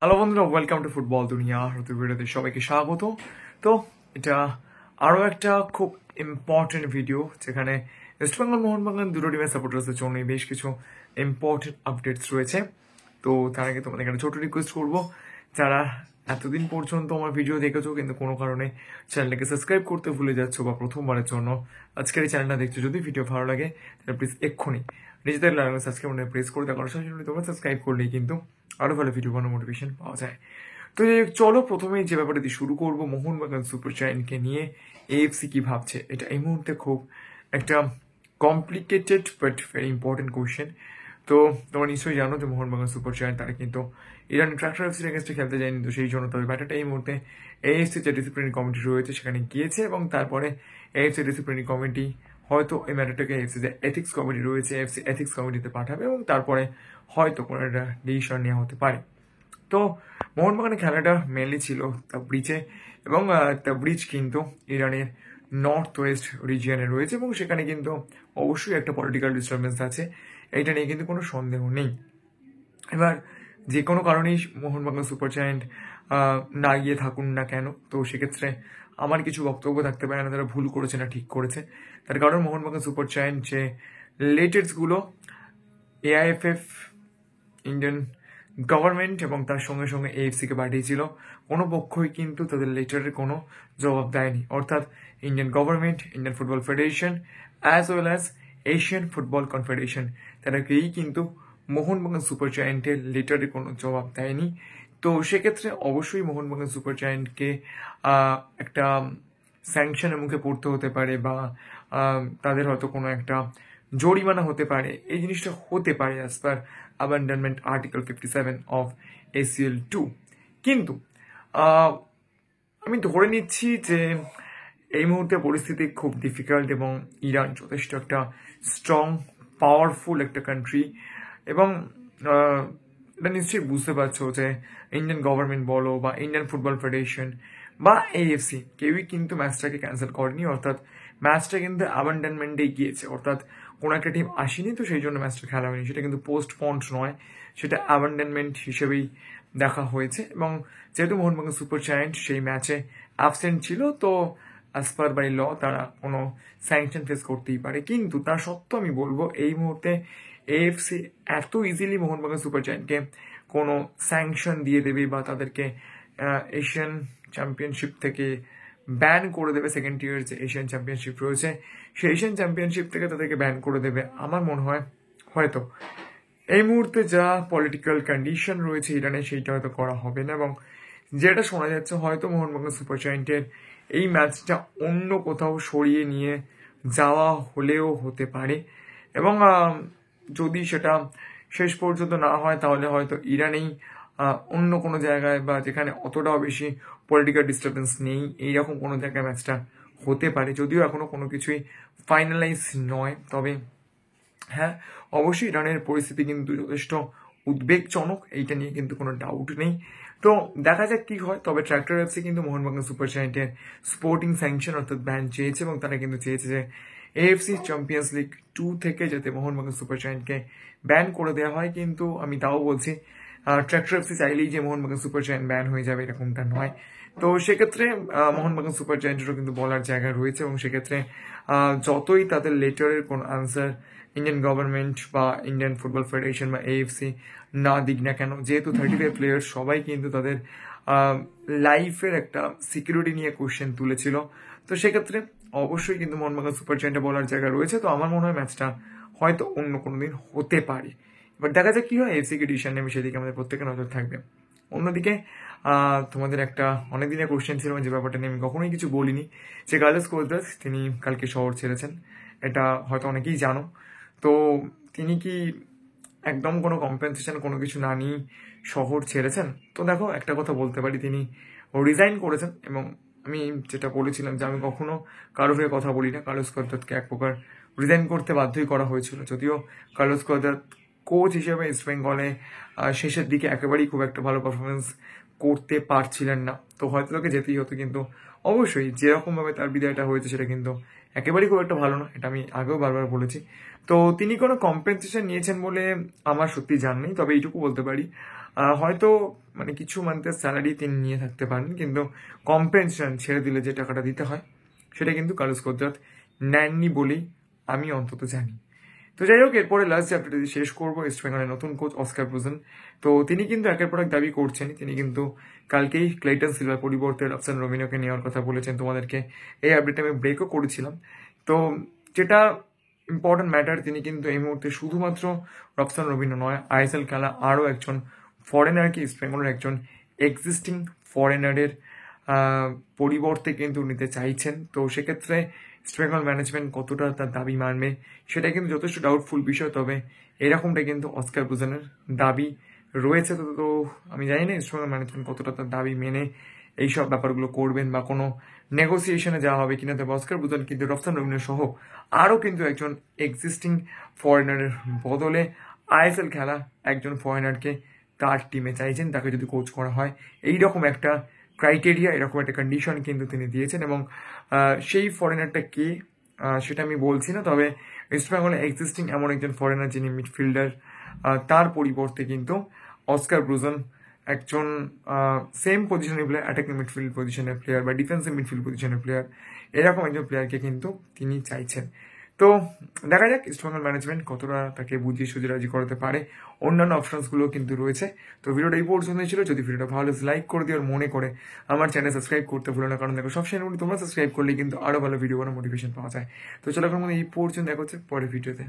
Hello বন্ধুরা, welcome to football দুনিয়া। নতুন ভিডিওতে সবাইকে স্বাগত। তো এটা আরও একটা খুব ইম্পর্টেন্ট ভিডিও, যেখানে ইস্টবেঙ্গল মোহনবাগান দুটো টিমের সাপোর্টার্সদের জন্য বেশ কিছু ইম্পর্টেন্ট আপডেটস রয়েছে। তো তার আগে তোমাদের এখানে ছোট রিকোয়েস্ট করবো, যারা এতদিন পর্যন্ত আমার ভিডিও দেখেছো কিন্তু কোনো কারণে চ্যানেলটাকে সাবস্ক্রাইব করতে ভুলে যাচ্ছ বা প্রথমবারের জন্য আজকের এই চ্যানেলটা দেখছো, যদি ভিডিও ভালো লাগে তাহলে প্লিজ এক্ষুনি নিজেদের লাগলে সাবস্ক্রাইব প্রেস করে দেওয়ার সঙ্গে তোমরা সাবস্ক্রাইব করলেই কিন্তু আরও ভালো ভিডিও বানানোর মোটিভেশন পাওয়া যায়। তো চলো প্রথমেই যে ব্যাপারটা দিয়ে শুরু করবো, মোহনবাগান সুপার জায়ান্টকে নিয়ে এএফসি কি ভাবছে। এটা এই মুহূর্তে খুব একটা complicated but very important question. তো তোমরা নিশ্চয়ই জানো যে মোহনবাগান সুপার জায়ান্ট তারা কিন্তু ইরান ট্রাক্টর এফসির এগেনস্টে খেলতে যায়নি, তো সেই জন্য তবে ব্যাটারটা এই মুহূর্তে এএফসি যে ডিসিপ্লিনারি কমিটি রয়েছে সেখানে গিয়েছে, এবং তারপরে এএফসি ডিসিপ্লিনারি কমিটি হয়তো এই ম্যাটারটাকে এফসি যে এথিক্স কমিটি রয়েছে এফসি এথিক্স কমিটিতে পাঠাবে, এবং তারপরে হয়তো কোনো একটা ডিসিশন নেওয়া হতে পারে। তো মোহনবাগানের খেলাটা মেনলি ছিল দ্য ব্রিজে, এবং দ্য ব্রিজ কিন্তু ইরানের নর্থ ওয়েস্ট রিজিয়নে রয়েছে, এবং সেখানে কিন্তু অবশ্যই একটা পলিটিক্যাল ডিস্টারবেন্স আছে, এইটা নিয়ে কিন্তু কোনো সন্দেহ নেই। এবার যে কোনো কারণেই মোহনবাগান সুপার জায়ান্ট না গিয়ে থাকুন না কেন, তো সেক্ষেত্রে আমার কিছু বক্তব্য থাকতে পারে না তারা ভুল করেছে না ঠিক করেছে। তার কারণ মোহনবাগান সুপার জায়ান্ট যে লেটেস্টগুলো এআইএফএফ, ইন্ডিয়ান গভর্নমেন্ট এবং তার সঙ্গে সঙ্গে এএফসিকে পাঠিয়েছিল, কোনো পক্ষই কিন্তু তাদের লেটারের কোনো জবাব দেয়নি। অর্থাৎ Indian government, Indian football federation as well as Asian football confederation, তারা কেউই কিন্তু মোহনবাগান সুপার জায়ান্টের লেটারে কোনো জবাব দেয়নি। তো সেক্ষেত্রে অবশ্যই মোহনবাগান সুপার জায়ান্টকে একটা স্যাংশনের মুখে পড়তে হতে পারে, বা তাদের হয়তো কোনো একটা জরিমানা হতে পারে। এই জিনিসটা হতে পারে as per abandonment article 57 of ACL 2। কিন্তু আমি ধরে নিচ্ছি যে এই মুহূর্তে পরিস্থিতি খুব ডিফিকাল্ট, এবং ইরান যথেষ্ট একটা স্ট্রং পাওয়ারফুল একটা কান্ট্রি, এবং এটা নিশ্চয়ই বুঝতে পারছো যে ইন্ডিয়ান গভর্নমেন্ট বলো বা ইন্ডিয়ান ফুটবল ফেডারেশন বা এএফসি কেউই কিন্তু ম্যাচটাকে ক্যান্সেল করেনি। অর্থাৎ ম্যাচটা কিন্তু অ্যাবান্ডনমেন্টেই গিয়েছে, অর্থাৎ কোনো একটা টিম আসেনি তো সেই জন্য ম্যাচটা খেলা হয়নি, সেটা কিন্তু পোস্টপন্ড নয়, সেটা অ্যাবান্ডনমেন্ট হিসেবেই দেখা হয়েছে। এবং যেহেতু মোহনবাগান সুপার জায়ান্ট সেই ম্যাচে অ্যাবসেন্ট ছিল, তো অ্যাজ পার বাই ল তারা কোনো স্যাংশন ফেস করতেই পারে। কিন্তু তা সত্ত্বেও আমি বলবো এই মুহূর্তে এএফসি এত ইজিলি মোহনবাগান সুপার জায়ান্টকে কোনো স্যাংশন দিয়ে দেবে বা তাদেরকে এশিয়ান চ্যাম্পিয়নশিপ থেকে ব্যান করে দেবে, সেকেন্ড টিয়ার যে এশিয়ান চ্যাম্পিয়নশিপ রয়েছে সেই এশিয়ান চ্যাম্পিয়নশিপ থেকে তাদেরকে ব্যান করে দেবে, আমার মনে হয় হয়তো এই মুহূর্তে যা পলিটিক্যাল কন্ডিশন রয়েছে ইরানে সেইটা হয়তো করা হবে না। এবং যেটা শোনা যাচ্ছে হয়তো মোহনবাগান সুপার জায়ান্টের এই ম্যাচটা অন্য কোথাও সরিয়ে নিয়ে যাওয়া হলেও হতে পারে, এবং যদি সেটা শেষ পর্যন্ত না হয় তাহলে হয়তো ইরানেই অন্য কোনো জায়গায় বা যেখানে অতটাও বেশি পলিটিক্যাল ডিস্টারবেন্স নেই এইরকম কোনো জায়গায় ম্যাচটা হতে পারে, যদিও এখনো কোনো কিছুই ফাইনালাইজ নয়। তবে হ্যাঁ, অবশ্যই ইরানের পরিস্থিতি কিন্তু যথেষ্ট উদ্বেগজনক, এইটা নিয়ে কিন্তু কোনো ডাউট নেই। তো দেখা যাক কি হয়। তবে ট্র্যাক্টর এফসি কিন্তু মোহনবাগান সুপার জায়ান্টের স্পোর্টিং স্যাংশন অর্থাৎ ব্যান চেয়েছে, এবং তারা কিন্তু চেয়েছে যে এএফসি চ্যাম্পিয়ন্স লিগ 2 থেকে যাতে মোহনবাগান সুপার জায়ান্টকে ব্যান করে দেওয়া হয়। কিন্তু আমি তাও বলছি ট্র্যাক্টর এফসি চাইলেই যে মোহনবাগান সুপার জায়ান্ট ব্যান হয়ে যাবে এরকমটা নয়। তো সেক্ষেত্রে মোহনবাগান সুপার জায়ান্টেরও কিন্তু বলার জায়গা রয়েছে, এবং সেক্ষেত্রে যতই তাদের লেটারের কোনো আনসার ইন্ডিয়ান গভর্নমেন্ট বা ইন্ডিয়ান ফুটবল ফেডারেশন বা এএফসি না দিক না কেন, যেহেতু 35 প্লেয়ার সবাই কিন্তু তাদের লাইফের একটা সিকিউরিটি নিয়ে কোশ্চেন তুলেছিল, তো সেক্ষেত্রে অবশ্যই কিন্তু মোহনবাগান সুপার জায়ান্টে বলার জায়গা রয়েছে। তো আমার মনে হয় ম্যাচটা হয়তো অন্য কোনো দিন হতে পারে, এবার দেখা যাক কি হয়। এফসিকে ডিসিশন নেবে সেদিকে আমাদের প্রত্যেকের নজর থাকবে। অন্যদিকে তোমাদের একটা অনেক দিনের কোশ্চেন ছিল যে ব্যাপারটা নিয়ে আমি কখনোই কিছু বলিনি, যে কার্লোস কোদ্রাস তিনি কালকে শহর ছেড়েছেন, এটা হয়তো অনেকেই জানো। তো তিনি কি একদম কোনো কম্পেনসেশন কোনো কিছু না নিয়ে শহর ছেড়েছেন? তো দেখো একটা কথা বলতে পারি, তিনি রিজাইন করেছেন, এবং আমি যেটা বলেছিলাম যে আমি কখনো কারোর হয়ে কথা বলি না, কার্লোস কোদ্রাতকে এক প্রকার রিজাইন করতে বাধ্যই করা হয়েছিল। যদিও কার্লোস কোদ্রাত কোচ হিসেবে ইস্ট বেঙ্গলে শেষের দিকে একেবারেই খুব একটা ভালো পারফরমেন্স করতে পারছিলেন না, তো হয়তো তাকে যেতেই হতো। কিন্তু অবশ্যই যেরকমভাবে তার বিদায়টা হয়েছে সেটা কিন্তু একেবারেই খুব একটা ভালো না, এটা আমি আগেও বারবার বলেছি। তো তিনি কোনো কম্পেনসেশন নিয়েছেন বলে আমার সত্যি জান নেই, তবে এইটুকু বলতে পারি হয়তো মানে কিছু মান্থের স্যালারি তিনি নিয়ে থাকতে পারেন, কিন্তু কম্পেনসেশন ছেড়ে দিলে যে টাকাটা দিতে হয় সেটা কিন্তু কার্লোস কোদ্রাত নেননি বলেই আমি অন্তত জানি। তো যাই হোক, এরপরে লাস্ট চ্যাপ্টারটি শেষ করবো ইস্ট বেঙ্গলের নতুন কোচ অস্কার ব্রুজেন। তো তিনি কিন্তু একের পর এক দাবি করছেন, তিনি কিন্তু কালকেই ক্লেটন সিলভার পরিবর্তে রবসন রবিনোকে নেওয়ার কথা বলেছেন। তোমাদেরকে এই আপডেটটা আমি ব্রেকও করেছিলাম। তো যেটা ইম্পর্টেন্ট ম্যাটার, তিনি কিন্তু এই মুহূর্তে শুধুমাত্র রবসন রবিনো নয়, আইএসএল খেলা আরও একজন ফরেনারকে ইস্ট বেঙ্গলের একজন এক্সিস্টিং ফরেনারের পরিবর্তে কিন্তু নিতে চাইছেন। তো সেক্ষেত্রে ইস্ট বেঙ্গল ম্যানেজমেন্ট কতটা তার দাবি মানবে সেটা কিন্তু যথেষ্ট ডাউটফুল বিষয়। তবে এরকমটা কিন্তু অস্কার ব্রুজেনের দাবি রয়েছে। তো আমি জানি না ইস্ট বেঙ্গল ম্যানেজমেন্ট কতটা তার দাবি মেনে এইসব ব্যাপারগুলো করবেন বা কোনো নেগোসিয়েশনে যাওয়া হবে কিনা। তবে অস্কার ব্রুজেন কিন্তু রবসন রবিনো সহ আরও কিন্তু একজন এক্সিস্টিং ফরেনারের বদলে আইএসএল খেলা একজন ফরেনারকে তার টিমে চাইছেন, তাকে যদি কোচ করা হয়। এইরকম একটা ক্রাইটেরিয়া, এরকম একটা কন্ডিশন কিন্তু তিনি দিয়েছেন। এবং সেই ফরেনারটা কে সেটা আমি বলছি না, তবে ইস্ট বেঙ্গলে এক্সিস্টিং এমন একজন ফরেনার যিনি মিডফিল্ডার, তার পরিবর্তে কিন্তু অস্কার ব্রুজেন একজন সেম পজিশনের প্লেয়ার, অ্যাটাকিং মিডফিল্ড পজিশনের প্লেয়ার বা ডিফেন্সিভ মিডফিল্ড পজিশনের প্লেয়ার, এরকম একজন প্লেয়ারকে কিন্তু তিনি চাইছেন। তো দেখা যাক ইস্ট বেঙ্গল ম্যানেজমেন্ট কতটা তাকে বুঝিয়ে সুঝিয়ে রাজি করাতে পারে। অন্যান্য অপশনসগুলো কিন্তু রয়েছে। তো ভিডিওটা এই পর্যন্তই ছিল। যদি ভিডিওটা ভালো লাইক করে দিও, আর মনে করে আমার চ্যানেল সাবস্ক্রাইব করতে ভুলো না, কারণ দেখো সবসময় তোমরা সাবস্ক্রাইব করলে কিন্তু আরও ভালো ভিডিও করার মোটিভেশন পাওয়া যায়। তো চলো এখন এই পর্যন্ত দেখা হচ্ছে পরের ভিডিওতে।